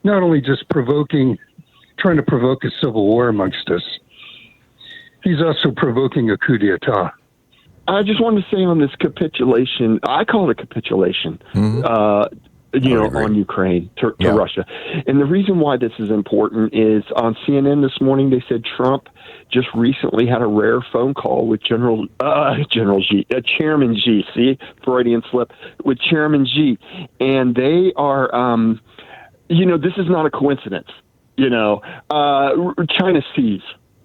not only just trying to provoke a civil war amongst us, he's also provoking a coup d'etat. I just wanted to say on this capitulation, I call it a capitulation, on Ukraine to Russia. And the reason why this is important is on CNN this morning, they said Trump just recently had a rare phone call with Chairman Xi, see, Freudian slip, with Chairman Xi. And they are, this is not a coincidence. China sees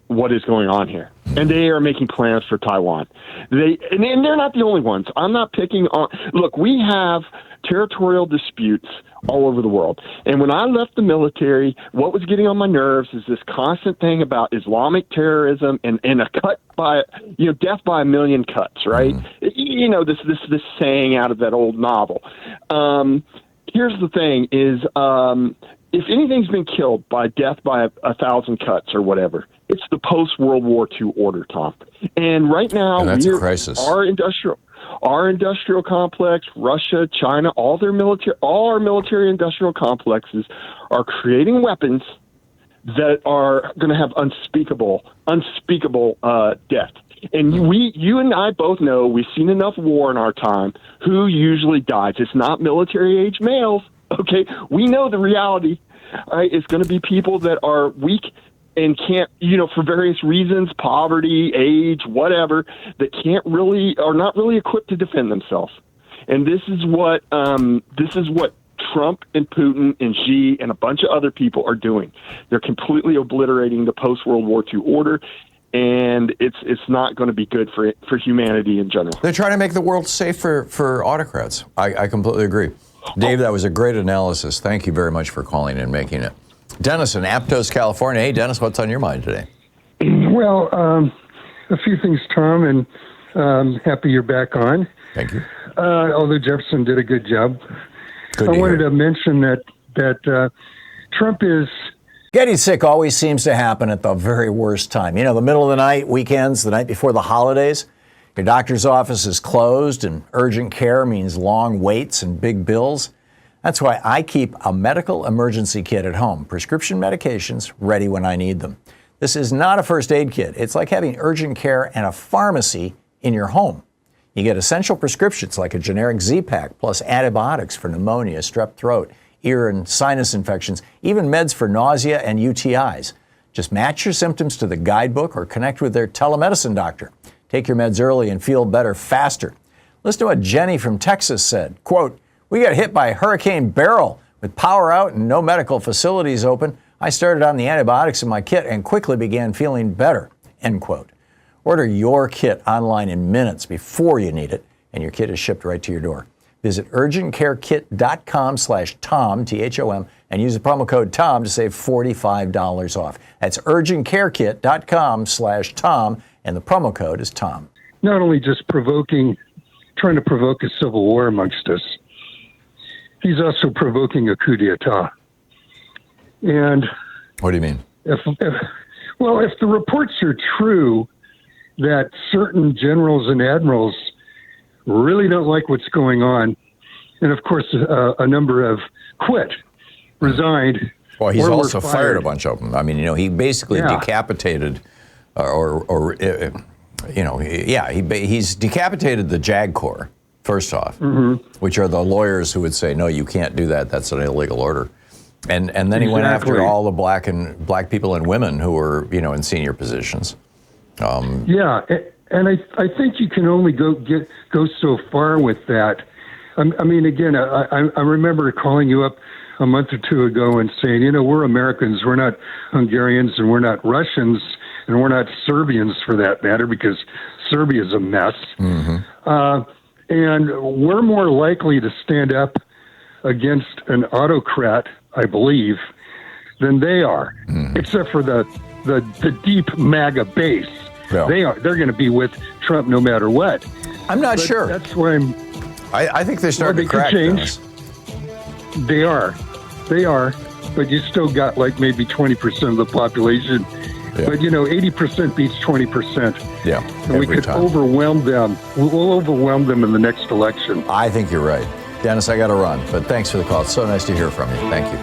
what is going on here, and they are making plans for Taiwan. And they're not the only ones. I'm not picking on. Look, we have territorial disputes all over the world. And when I left the military, what was getting on my nerves is this constant thing about Islamic terrorism and a cut by, death by a million cuts, right? This saying out of that old novel. Here's the thing is, if anything's been killed by death by a thousand cuts or whatever, it's the post-World War II order, Tom. And right now, that's a crisis. Our industrial complex, Russia, China, all our military industrial complexes are creating weapons that are going to have unspeakable death. And you and I both know we've seen enough war in our time. Who usually dies? It's not military-age males. Okay, we know the reality. It's going to be people that are weak and can't, for various reasons, poverty, age, whatever, that are not really equipped to defend themselves. And this is what Trump and Putin and Xi and a bunch of other people are doing. They're completely obliterating the post-World War II order. And it's not going to be good for humanity in general. They're trying to make the world safe for autocrats. I completely agree. Dave, that was a great analysis. Thank you very much for calling and making it. Dennis in Aptos, California. Hey, Dennis, what's on your mind today? Well, a few things, Tom, and happy you're back on. Thank you. Although Jefferson did a good job. I wanted to mention that Trump is... Getting sick always seems to happen at the very worst time. The middle of the night, weekends, the night before the holidays. Your doctor's office is closed, and urgent care means long waits and big bills. That's why I keep a medical emergency kit at home. Prescription medications ready when I need them. This is not a first aid kit. It's like having urgent care and a pharmacy in your home. You get essential prescriptions like a generic Z-Pak, plus antibiotics for pneumonia, strep throat, ear and sinus infections, even meds for nausea and UTIs. Just match your symptoms to the guidebook or connect with their telemedicine doctor. Take your meds early and feel better faster. Listen to what Jenny from Texas said. Quote, "We got hit by Hurricane Beryl with power out and no medical facilities open. I started on the antibiotics in my kit and quickly began feeling better." End quote. Order your kit online in minutes before you need it, and your kit is shipped right to your door. Visit urgentcarekit.com/Tom, T-H-O-M, and use the promo code TOM to save $45 off. That's urgentcarekit.com/Tom, and the promo code is TOM. Not only just trying to provoke a civil war amongst us, he's also provoking a coup d'etat. And what do you mean? If the reports are true that certain generals and admirals really don't like what's going on, and of course a number have resigned. Well, he's also fired a bunch of them. I mean, he basically decapitated, he's decapitated the JAG Corps, first off, which are the lawyers who would say, no, you can't do that. That's an illegal order. And then he went after all the black people and women who were, in senior positions. And I think you can only go so far with that. I remember calling you up a month or two ago and saying, we're Americans, we're not Hungarians, and we're not Russians, and we're not Serbians for that matter, because Serbia's a mess. And we're more likely to stand up against an autocrat, I believe, than they are, except for the deep MAGA base. Yeah. They're going to be with Trump no matter what. I'm not sure. That's why I think they're starting to crack. Change. They are, but you still got like maybe 20% of the population. Yeah. But 80% beats 20%. Yeah, and we could overwhelm them. We'll overwhelm them in the next election. I think you're right, Dennis. I got to run, but thanks for the call. It's so nice to hear from you. Thank you.